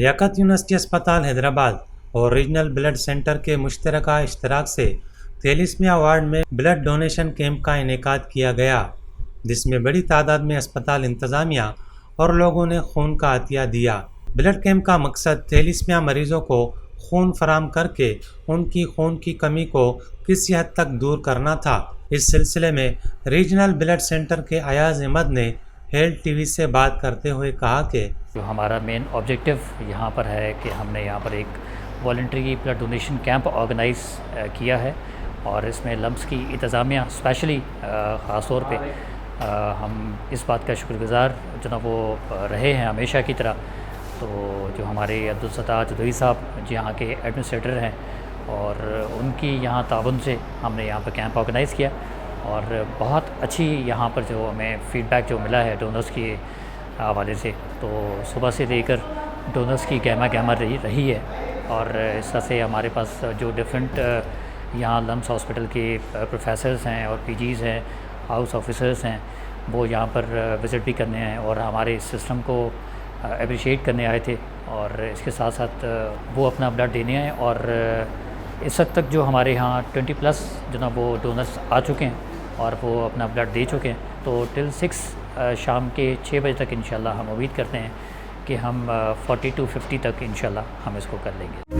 لیاقت university اسپتال حیدرآباد اور regional blood centre کے مشترکہ اشتراک سے 43ویں وارڈ میں بلڈ ڈونیشن کیمپ کا انعقاد کیا گیا، جس میں بڑی تعداد میں اسپتال انتظامیہ اور لوگوں نے خون کا عطیہ دیا۔ بلڈ کیمپ کا مقصد 43ویں مریضوں کو خون فراہم کر کے ان کی خون کی کمی کو کسی حد تک دور کرنا تھا۔ اس سلسلے میں ریجنل بلڈ سینٹر کے ایاز احمد نے ہیلتھ ٹی وی سے بات کرتے ہوئے کہا کہ جو ہمارا مین آبجیکٹو یہاں پر ہے کہ ہم نے یہاں پر ایک voluntary blood donation camp organise کیا ہے، اور اس میں لمس کی انتظامیہ اسپیشلی خاص طور پہ ہم اس بات کا شکر گزار جناب وہ رہے ہیں ہمیشہ کی طرح۔ تو جو ہمارے عبدالستار جدوئی صاحب یہاں کے ایڈمنسٹریٹر ہیں، اور ان کی یہاں تعاون سے ہم نے یہاں پر کیمپ آرگنائز کیا، اور بہت اچھی یہاں پر جو ہمیں فیڈ بیک جو ملا ہے ڈونرز کے حوالے سے، تو صبح سے لے کر ڈونرز کی گہما رہی ہے، اور اس طرح سے ہمارے پاس جو ڈفرینٹ یہاں لمس ہاسپٹل کے پروفیسرز ہیں اور پی جیز ہیں، ہاؤس آفیسرز ہیں، وہ یہاں پر وزٹ بھی کرنے ہیں اور ہمارے سسٹم کو اپریشیٹ کرنے آئے تھے، اور اس کے ساتھ ساتھ وہ اپنا بلڈ دینے آئے، اور اس وقت تک جو ہمارے یہاں 20+ جناب وہ ڈونرز آ چکے ہیں اور وہ اپنا بلڈ دے چکے ہیں۔ تو ٹل 6 شام کے 6 بجے تک انشاءاللہ ہم امید کرتے ہیں کہ ہم 40 to 50 تک انشاءاللہ ہم اس کو کر لیں گے۔